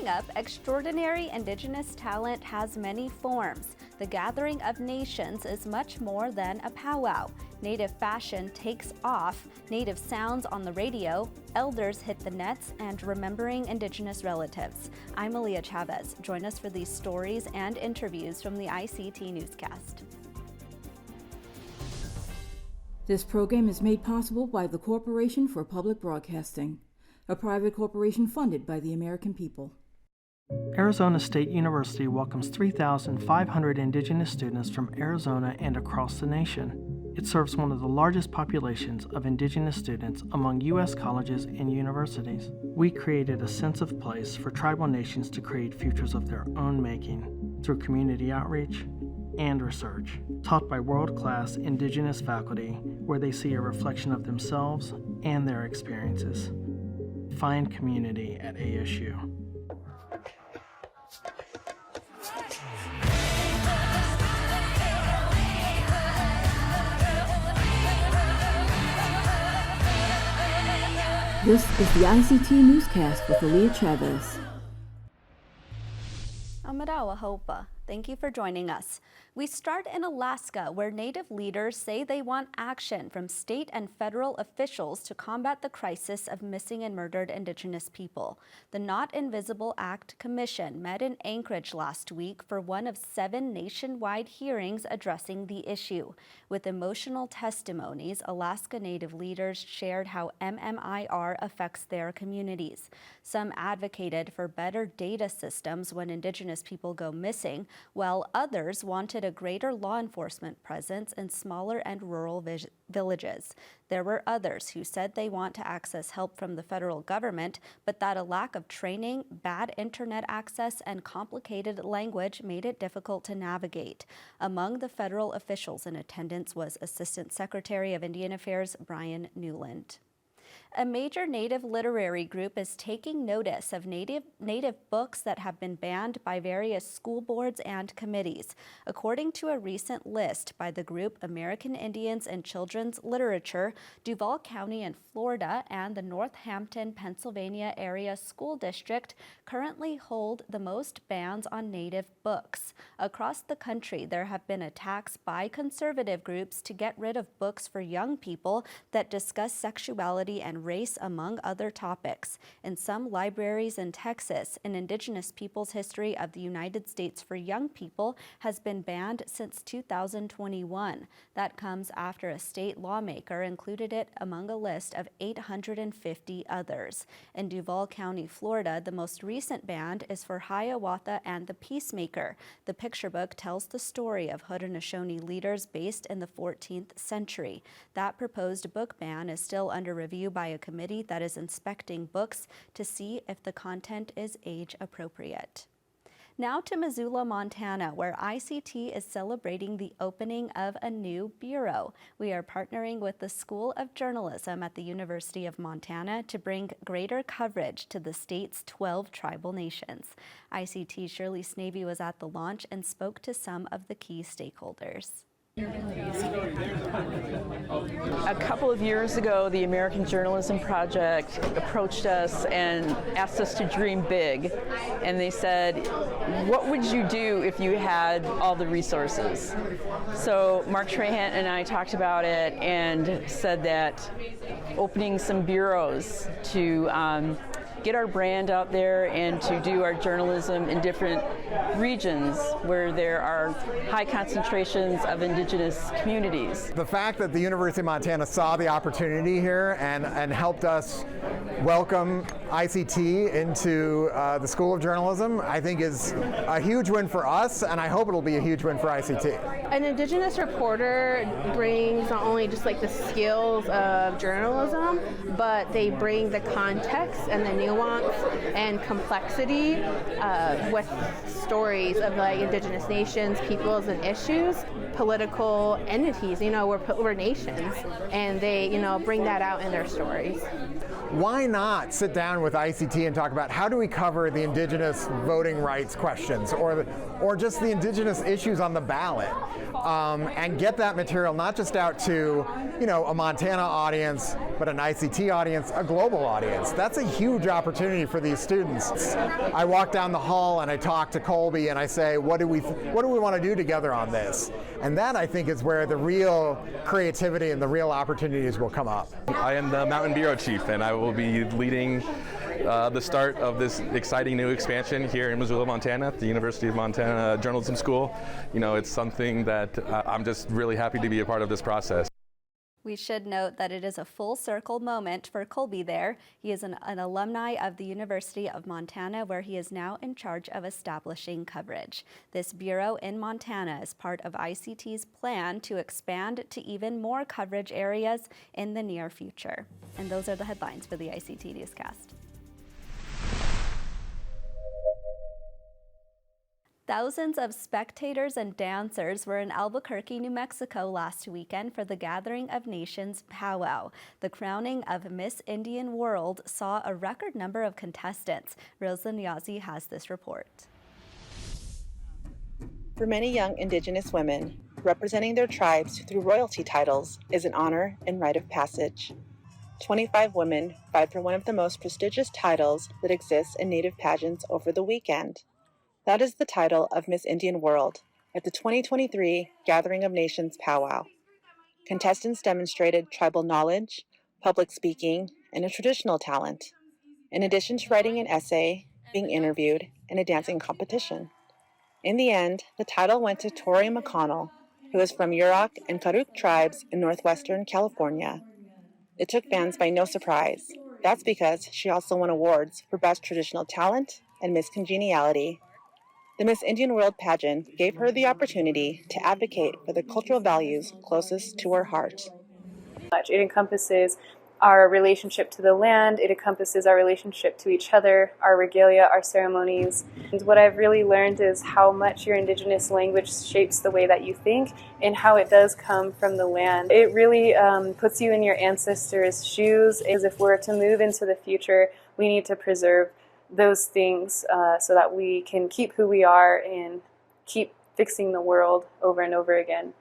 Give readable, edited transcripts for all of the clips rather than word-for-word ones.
up, extraordinary Indigenous talent has many forms. The Gathering of Nations is much more than a powwow. Native fashion takes off, Native sounds on the radio, elders hit the nets, and remembering Indigenous relatives. I'm Aaliyah Chavez. Join us for these stories and interviews from the ICT Newscast. This program is made possible by the Corporation for Public Broadcasting, a private corporation funded by the American people. Arizona State University welcomes 3,500 Indigenous students from Arizona and across the nation. It serves one of the largest populations of Indigenous students among U.S. colleges and universities. We created a sense of place for tribal nations to create futures of their own making through community outreach and research, taught by world-class Indigenous faculty where they see a reflection of themselves and their experiences. Find community at ASU. This is the ICT Newscast with Aaliyah Chavez. Amadawa Hopa. Thank you for joining us. We start in Alaska, where Native leaders say they want action from state and federal officials to combat the crisis of missing and murdered Indigenous people. The Not Invisible Act Commission met in Anchorage last week for one of 7 nationwide hearings addressing the issue. With emotional testimonies, Alaska Native leaders shared how MMIR affects their communities. Some advocated for better data systems when Indigenous people go missing, while others wanted a greater law enforcement presence in smaller and rural villages. There were others who said they want to access help from the federal government, but that a lack of training, bad internet access, and complicated language made it difficult to navigate. Among the federal officials in attendance was Assistant Secretary of Indian Affairs Brian Newland. A major Native literary group is taking notice of Native books that have been banned by various school boards and committees. According to a recent list by the group American Indians and Children's Literature, Duval County in Florida and the Northampton, Pennsylvania area school district currently hold the most bans on Native books. Across the country, there have been attacks by conservative groups to get rid of books for young people that discuss sexuality and race, among other topics. In some libraries in Texas, an Indigenous people's history of the United States for young people has been banned since 2021. That comes after a state lawmaker included it among a list of 850 others. In Duval County, Florida, the most recent ban is for Hiawatha and the Peacemaker. The picture book tells the story of Haudenosaunee leaders based in the 14th century. That proposed book ban is still under review by a committee that is inspecting books to see if the content is age appropriate. Now to Missoula, Montana, where ICT is celebrating the opening of a new bureau. We are partnering with the School of Journalism at the University of Montana to bring greater coverage to the state's 12 tribal nations. ICT Shirley Snavy was at the launch and spoke to some of the key stakeholders. A couple of years ago, the American Journalism Project approached us and asked us to dream big. And they said, what would you do if you had all the resources? So Mark Trahant and I talked about it and said that opening some bureaus to get our brand out there and to do our journalism in different regions where there are high concentrations of Indigenous communities. The fact that the University of Montana saw the opportunity here and helped us welcome ICT into the School of Journalism, I think is a huge win for us, and I hope it'll be a huge win for ICT. An Indigenous reporter brings not only just like the skills of journalism, but they bring the context and the nuance and complexity with stories of like Indigenous nations, peoples, and issues, political entities. You know, we're nations, and they, you know, bring that out in their stories. Why not sit down with ICT and talk about how do we cover the Indigenous voting rights questions or just the Indigenous issues on the ballot? and get that material not just out to, a Montana audience, but an ICT audience, a global audience. That's a huge opportunity for these students. I walk down the hall and I talk to Colby and I say, what do we want to do together on this? And that, I think, is where the real creativity and the real opportunities will come up. I am the Mountain Bureau Chief, and I will be leading the start of this exciting new expansion here in Missoula, Montana, at the University of Montana Journalism School. It's something that I'm just really happy to be a part of this process. We should note that it is a full circle moment for Colby there. He is an alumni of the University of Montana, where he is now in charge of establishing coverage. This bureau in Montana is part of ICT's plan to expand to even more coverage areas in the near future. And those are the headlines for the ICT Newscast. Thousands of spectators and dancers were in Albuquerque, New Mexico last weekend for the Gathering of Nations powwow. The crowning of Miss Indian World saw a record number of contestants. Rosalind Yazzie has this report. For many young Indigenous women, representing their tribes through royalty titles is an honor and rite of passage. 25 women vied for one of the most prestigious titles that exists in Native pageants over the weekend. That is the title of Miss Indian World at the 2023 Gathering of Nations powwow. Contestants demonstrated tribal knowledge, public speaking, and a traditional talent, in addition to writing an essay, being interviewed, and a dancing competition. In the end, the title went to Tori McConnell, who is from Yurok and Karuk tribes in northwestern California. It took fans by no surprise. That's because she also won awards for Best Traditional Talent and Miss Congeniality. The Miss Indian World pageant gave her the opportunity to advocate for the cultural values closest to her heart. It encompasses our relationship to the land, it encompasses our relationship to each other, our regalia, our ceremonies. And what I've really learned is how much your Indigenous language shapes the way that you think and how it does come from the land. It really puts you in your ancestors' shoes. As if we're to move into the future, we need to preserve those things so that we can keep who we are and keep fixing the world over and over again.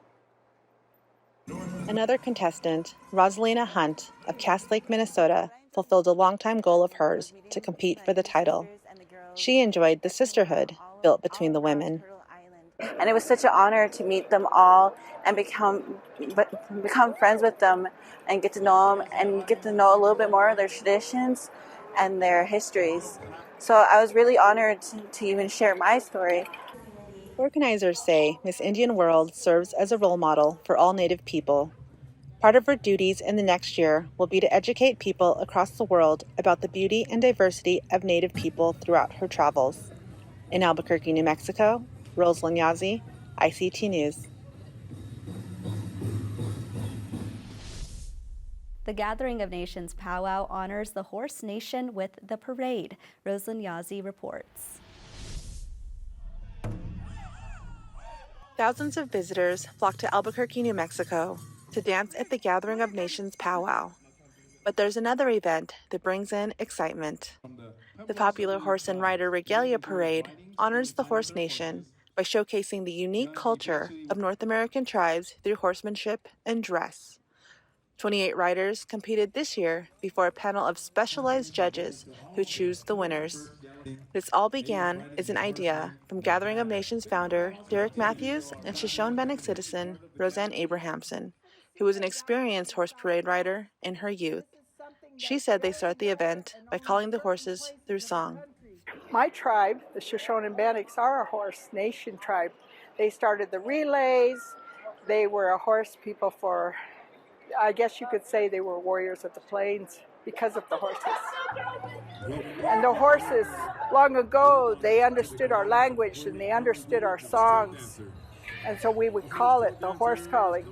Another contestant, Rosalina Hunt of Cass Lake, Minnesota, fulfilled a longtime goal of hers to compete for the title. She enjoyed the sisterhood built between the women. And it was such an honor to meet them all and become friends with them and get to know them and get to know a little bit more of their traditions and their histories. So I was really honored to even share my story. Organizers say Miss Indian World serves as a role model for all Native people. Part of her duties in the next year will be to educate people across the world about the beauty and diversity of Native people throughout her travels. In Albuquerque, New Mexico, Rosalind Yazzie, ICT News. The Gathering of Nations powwow honors the Horse Nation with the parade. Rosalind Yazzie reports. Thousands of visitors flock to Albuquerque, New Mexico to dance at the Gathering of Nations powwow. But there's another event that brings in excitement. The popular Horse and Rider Regalia Parade honors the Horse Nation by showcasing the unique culture of North American tribes through horsemanship and dress. 28 riders competed this year before a panel of specialized judges who choose the winners. This all began as an idea from Gathering of Nations founder Derek Matthews and Shoshone-Bannock citizen Roseanne Abrahamson, who was an experienced horse parade rider in her youth. She said they start the event by calling the horses through song. My tribe, the Shoshone-Bannocks, are a Horse Nation tribe. They started the relays. They were a horse people for, I guess you could say they were warriors of the plains because of the horses. And the horses, long ago, they understood our language and they understood our songs. And so we would call it the horse calling.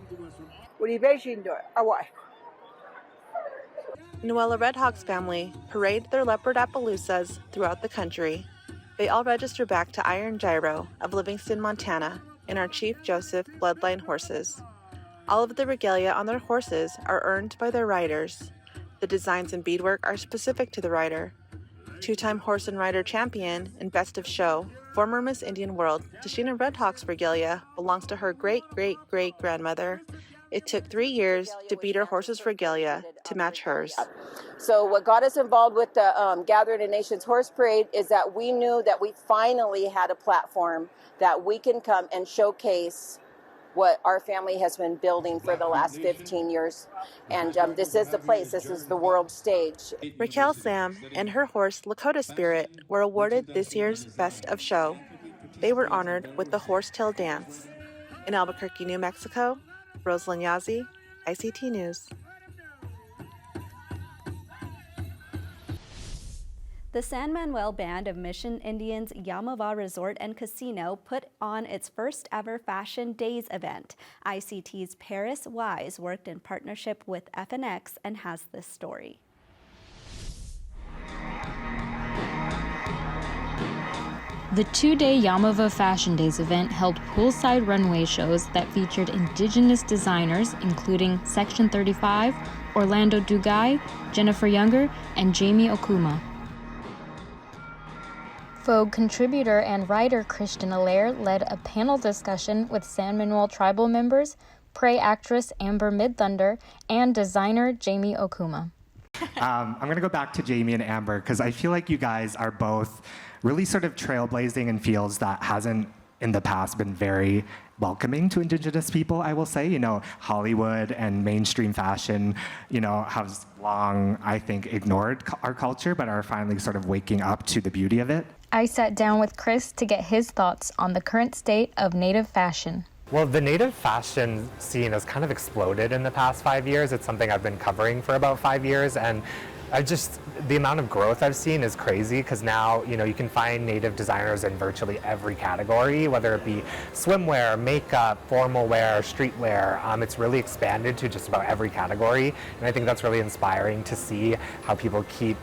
Noella Redhawk's family parade their leopard Appaloosas throughout the country. They all register back to Iron Gyro of Livingston, Montana, and are Chief Joseph bloodline horses. All of the regalia on their horses are earned by their riders. The designs and beadwork are specific to the rider. Two-time horse and rider champion and best of show, Former Miss Indian World, Tashina Redhawk's regalia belongs to her great-great-great-grandmother. It took 3 years to beat her horse's regalia to match hers. So what got us involved with the Gathering of Nations Horse Parade is that we knew that we finally had a platform that we can come and showcase what our family has been building for the last 15 years. And this is the place, this is the world stage. Raquel Sam and her horse Lakota Spirit were awarded this year's Best of Show. They were honored with the Horsetail Dance. In Albuquerque, New Mexico, Rosalind Yazzie, ICT News. The San Manuel Band of Mission Indians Yamava Resort and Casino put on its first ever Fashion Days event. ICT's Paris Wise worked in partnership with FNX and has this story. The two-day Yamava Fashion Days event held poolside runway shows that featured indigenous designers including Section 35, Orlando Dugai, Jennifer Younger, and Jamie Okuma. Vogue contributor and writer Christian Allaire led a panel discussion with San Manuel tribal members, prey actress Amber Midthunder, and designer Jamie Okuma. I'm going to go back to Jamie and Amber because I feel like you guys are both really sort of trailblazing in fields that hasn't in the past been very welcoming to Indigenous people, I will say. You know, Hollywood and mainstream fashion, you know, has long, I think, ignored our culture, but are finally sort of waking up to the beauty of it. I sat down with Chris to get his thoughts on the current state of Native fashion. Well, the Native fashion scene has kind of exploded in the past 5 years. It's something I've been covering for about 5 years, and the amount of growth I've seen is crazy because now, you know, you can find Native designers in virtually every category, whether it be swimwear, makeup, formal wear, streetwear. It's really expanded to just about every category, and I think that's really inspiring to see how people keep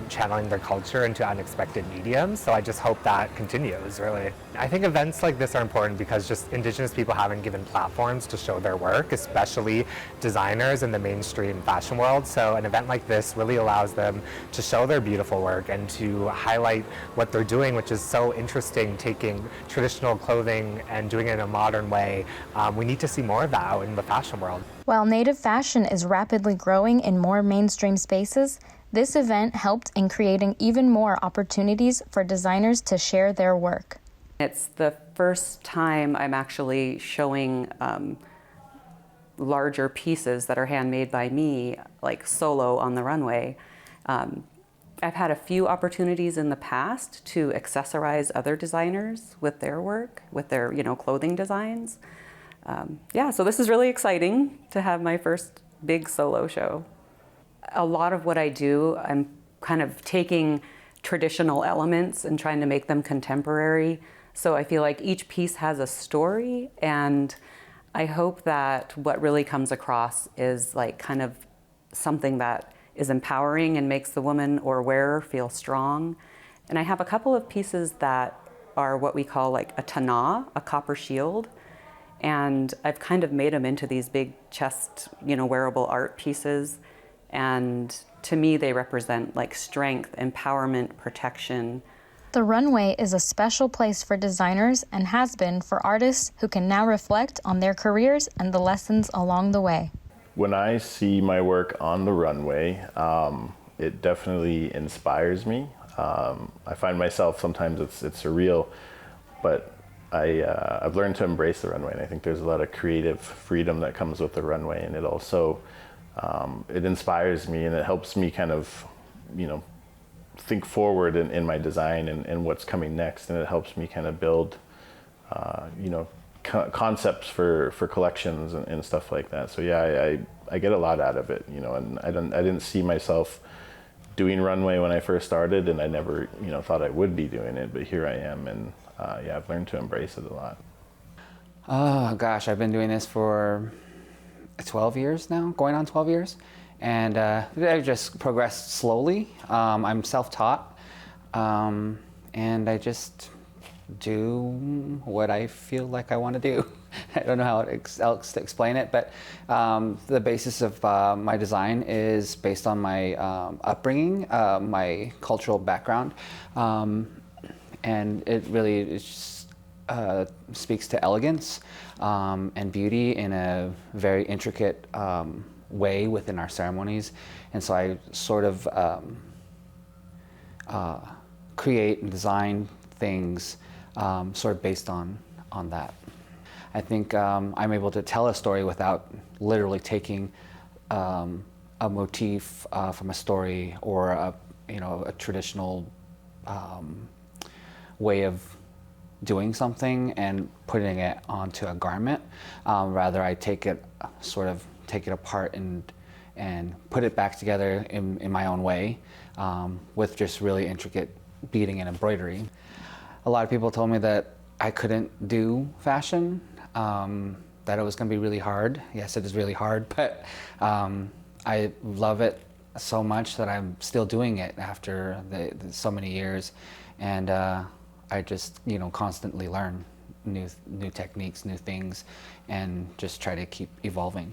channeling their culture into unexpected mediums. So I just hope that continues, really. I think events like this are important because just Indigenous people haven't given platforms to show their work, especially designers in the mainstream fashion world. So an event like this really allows them to show their beautiful work and to highlight what they're doing, which is so interesting, taking traditional clothing and doing it in a modern way. We need to see more of that out in the fashion world. While Native fashion is rapidly growing in more mainstream spaces, this event helped in creating even more opportunities for designers to share their work. It's the first time I'm actually showing larger pieces that are handmade by me, like solo on the runway. I've had a few opportunities in the past to accessorize other designers with their work, with their, you know, clothing designs. So this is really exciting to have my first big solo show. A lot of what I do, I'm kind of taking traditional elements and trying to make them contemporary. So I feel like each piece has a story, and I hope that what really comes across is like kind of something that is empowering and makes the woman or wearer feel strong. And I have a couple of pieces that are what we call like a tana, a copper shield. And I've kind of made them into these big chest, you know, wearable art pieces. And to me, they represent like strength, empowerment, protection. The runway is a special place for designers and has been for artists who can now reflect on their careers and the lessons along the way. When I see my work on the runway, it definitely inspires me. I find myself sometimes it's surreal, but I've learned to embrace the runway, and I think there's a lot of creative freedom that comes with the runway, and it also it inspires me, and it helps me kind of, you know, think forward in my design and what's coming next, and it helps me kind of build, you know, concepts for collections and stuff like that. So yeah, I get a lot out of it, you know, and I didn't see myself doing runway when I first started, and I never, you know, thought I would be doing it, but here I am, and yeah, I've learned to embrace it a lot. Oh gosh, I've been doing this for 12 years now, going on 12 years. And I've just progressed slowly. I'm self-taught, and I just do what I feel like I want to do. I don't know how else to explain it, but the basis of my design is based on my upbringing, my cultural background, and it really speaks to elegance and beauty in a very intricate way within our ceremonies. And so I sort of create and design things sort of based on that. I think I'm able to tell a story without literally taking a motif from a story or a traditional way of doing something and putting it onto a garment. Rather, I take it apart and put it back together in my own way with just really intricate beading and embroidery. A lot of people told me that I couldn't do fashion, that it was going to be really hard. Yes, it is really hard, but I love it so much that I'm still doing it after so many years, and I just constantly learn new techniques, new things, and just try to keep evolving.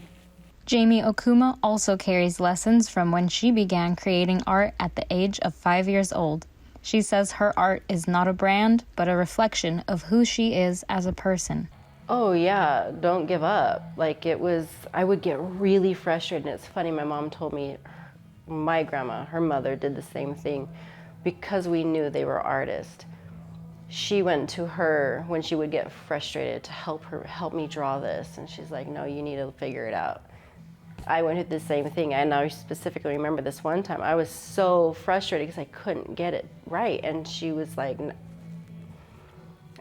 Jamie Okuma also carries lessons from when she began creating art at the age of 5 years old. She says her art is not a brand, but a reflection of who she is as a person. Oh yeah, don't give up. I would get really frustrated. And it's funny, my mom told me my grandma, her mother, did the same thing because we knew they were artists. She went to her when she would get frustrated to help me draw this. And she's like, no, you need to figure it out. I went through the same thing. And I specifically remember this one time. I was so frustrated because I couldn't get it right. And she was like,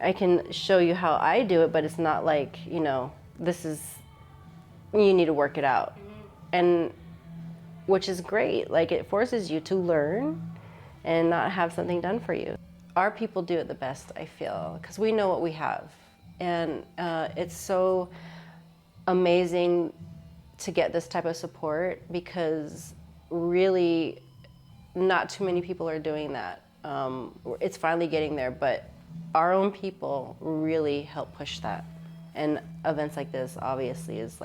I can show you how I do it, but it's not like, you need to work it out. And which is great. It forces you to learn and not have something done for you. Our people do it the best, I feel, because we know what we have. And it's so amazing to get this type of support because really not too many people are doing that. It's finally getting there, but our own people really help push that. And events like this obviously is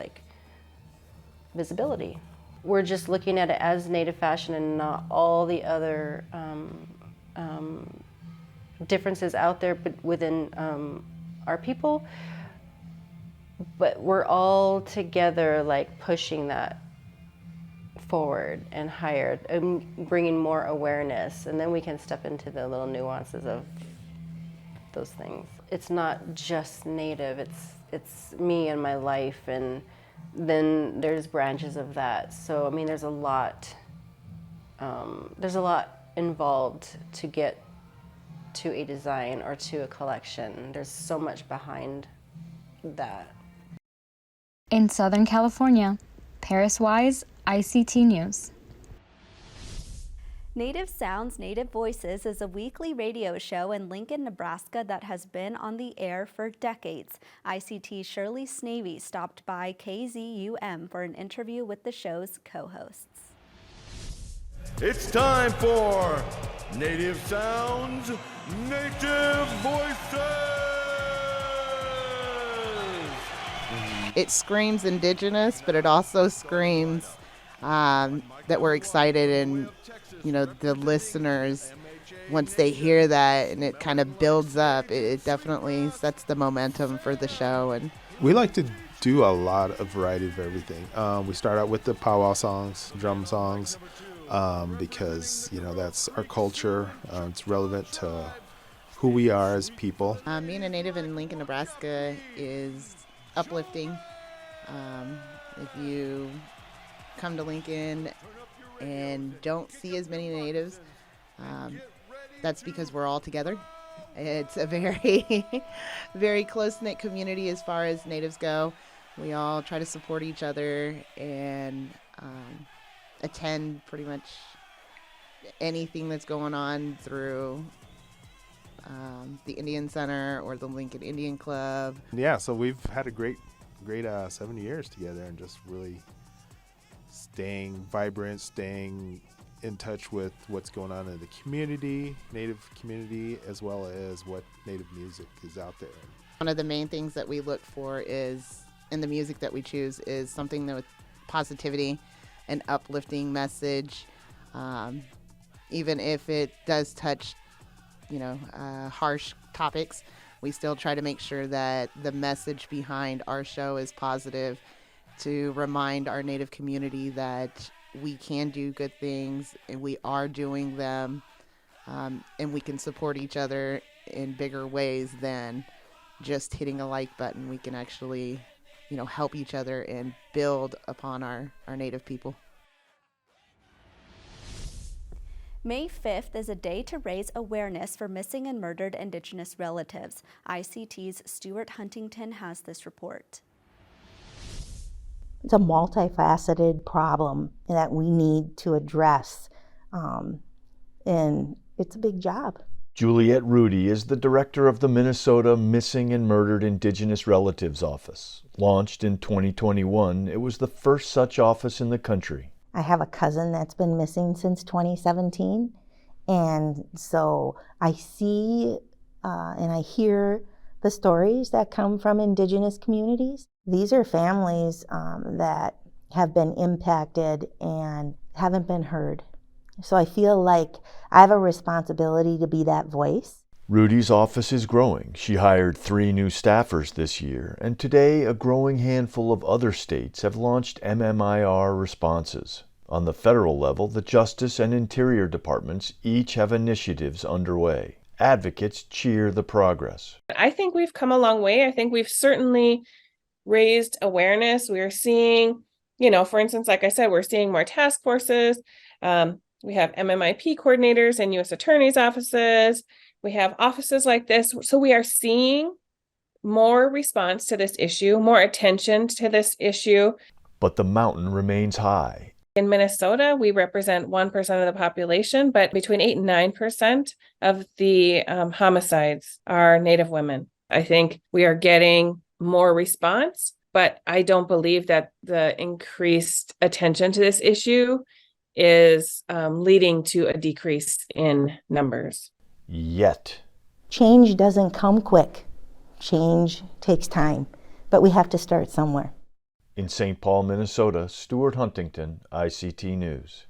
visibility. We're just looking at it as Native fashion and not all the other differences out there but within our people. But we're all together pushing that forward and higher and bringing more awareness, and then we can step into the little nuances of those things. It's not just Native, it's me and my life, and then there's branches of that. So I mean there's a lot involved to get to a design or to a collection. There's so much behind that. In Southern California, Paris Wise, ICT News. Native Sounds, Native Voices is a weekly radio show in Lincoln, Nebraska that has been on the air for decades. ICT Shirley Snavy stopped by KZUM for an interview with the show's co-hosts. It's time for Native Sounds, Native Voices! It screams Indigenous, but it also screams that we're excited, and the listeners, once they hear that and it kind of builds up, it definitely sets the momentum for the show. And we like to do a lot of variety of everything. We start out with the powwow songs, drum songs, because that's our culture. It's relevant to who we are as people. Being a Native in Lincoln, Nebraska is uplifting. If you come to Lincoln and don't see as many Natives, that's because we're all together. It's a very, very close-knit community as far as Natives go. We all try to support each other and attend pretty much anything that's going on through the Indian Center or the Lincoln Indian Club. Yeah, so we've had a great 7 years together, and just really staying vibrant, staying in touch with what's going on in the community, Native community, as well as what Native music is out there. One of the main things that we look for is, in the music that we choose, is something that with positivity, an uplifting message, even if it does touch harsh topics. We still try to make sure that the message behind our show is positive, to remind our Native community that we can do good things and we are doing them, and we can support each other in bigger ways than just hitting a like button. We can actually, help each other and build upon our Native people. May 5th is a day to raise awareness for missing and murdered Indigenous relatives. ICT's Stuart Huntington has this report. It's a multifaceted problem that we need to address, and it's a big job. Juliette Rudy is the director of the Minnesota Missing and Murdered Indigenous Relatives Office. Launched in 2021, it was the first such office in the country. I have a cousin that's been missing since 2017, and so I see and I hear the stories that come from Indigenous communities. These are families that have been impacted and haven't been heard. So I feel like I have a responsibility to be that voice. Rudy's office is growing. She hired 3 new staffers this year, and today a growing handful of other states have launched MMIR responses. On the federal level, the Justice and Interior Departments each have initiatives underway. Advocates cheer the progress. I think we've come a long way. I think we've certainly raised awareness. We are seeing, for instance, like I said, we're seeing more task forces. We have MMIP coordinators in U.S. attorneys' offices. We have offices like this. So we are seeing more response to this issue, more attention to this issue. But the mountain remains high. In Minnesota, we represent 1% of the population, but between 8 and 9% of the homicides are Native women. I think we are getting more response, but I don't believe that the increased attention to this issue is leading to a decrease in numbers. Yet. Change doesn't come quick. Change takes time, but we have to start somewhere. In St. Paul, Minnesota, Stuart Huntington, ICT News.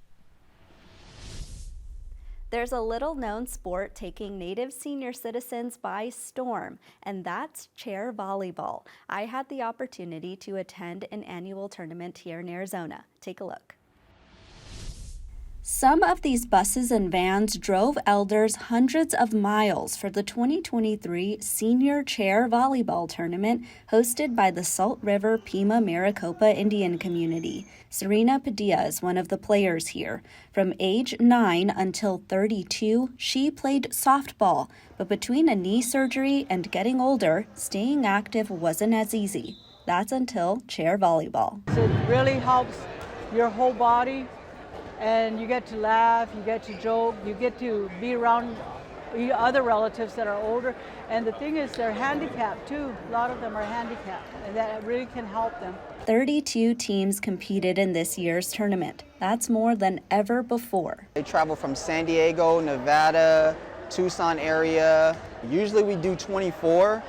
There's a little-known sport taking Native senior citizens by storm, and that's chair volleyball. I had the opportunity to attend an annual tournament here in Arizona. Take a look. Some of these buses and vans drove elders hundreds of miles for the 2023 Senior Chair Volleyball Tournament hosted by the Salt River Pima Maricopa Indian Community. Serena Padilla is one of the players here. From age 9 until 32, she played softball, but between a knee surgery and getting older, staying active wasn't as easy. That's until chair volleyball. It really helps your whole body. And you get to laugh, you get to joke, you get to be around other relatives that are older. And the thing is, they're handicapped too. A lot of them are handicapped, and that really can help them. 32 teams competed in this year's tournament. That's more than ever before. They travel from San Diego, Nevada, Tucson area. Usually we do 24.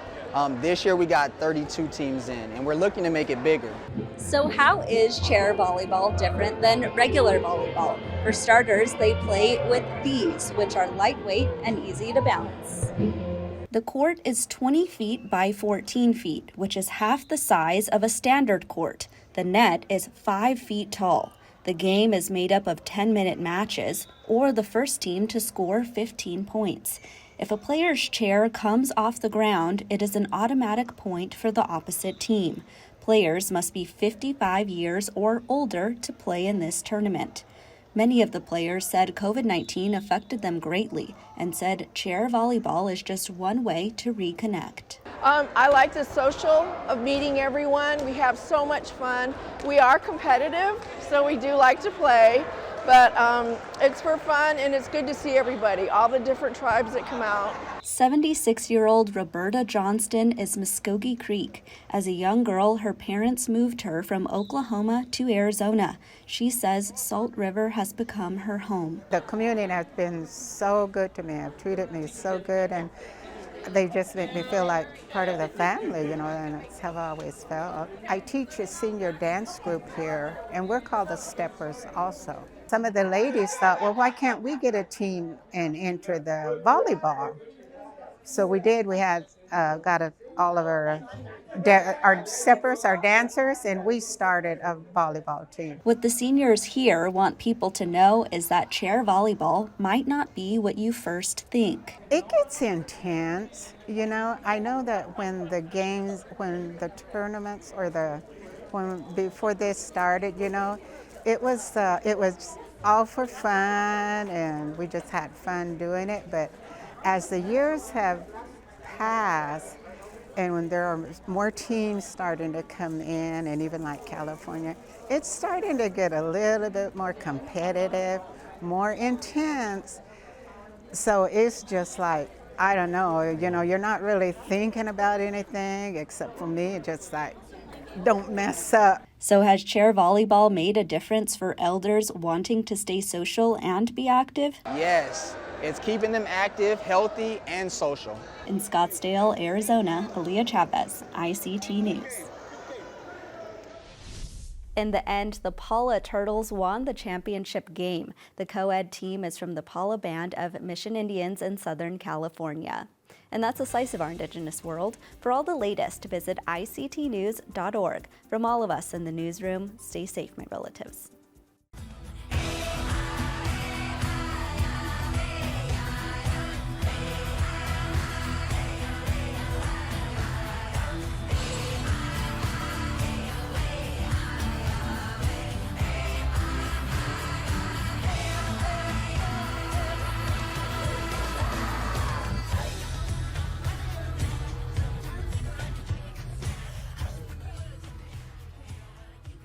This year we got 32 teams in, and we're looking to make it bigger. So how is chair volleyball different than regular volleyball? For starters, they play with these, which are lightweight and easy to balance. The court is 20 feet by 14 feet, which is half the size of a standard court. The net is 5 feet tall. The game is made up of 10-minute matches, or the first team to score 15 points. If a player's chair comes off the ground, it is an automatic point for the opposite team. Players must be 55 years or older to play in this tournament. Many of the players said COVID-19 affected them greatly and said chair volleyball is just one way to reconnect. I like the social of meeting everyone. We have so much fun. We are competitive, so we do like to play. But it's for fun, and it's good to see everybody, all the different tribes that come out. 76-year-old Roberta Johnston is Muskogee Creek. As a young girl, her parents moved her from Oklahoma to Arizona. She says Salt River has become her home. The community has been so good to me. Have treated me so good, and they just make me feel like part of the family, and that's how I always felt. I teach a senior dance group here, and we're called the Steppers also. Some of the ladies thought, well, why can't we get a team and enter the volleyball? So we did. We had all of our steppers, our dancers, and we started a volleyball team. What the seniors here want people to know is that chair volleyball might not be what you first think. It gets intense. You know, I know that when the tournaments or before this started, you know, it was all for fun, and we just had fun doing it. But as the years have passed, and when there are more teams starting to come in, and even like California, it's starting to get a little bit more competitive, more intense. So it's just like, I don't know, you know, you're not really thinking about anything except for me, just like, don't mess up. So has chair volleyball made a difference for elders wanting to stay social and be active? Yes, it's keeping them active, healthy, and social. In Scottsdale, Arizona, Aaliyah Chavez, ICT News. In the end, the Paula Turtles won the championship game. The co-ed team is from the Paula Band of Mission Indians in Southern California. And that's a slice of our Indigenous world. For all the latest, visit ictnews.org. From all of us in the newsroom, stay safe, my relatives.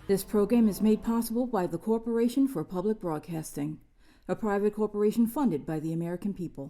This program is made possible by the Corporation for Public Broadcasting, a private corporation funded by the American people.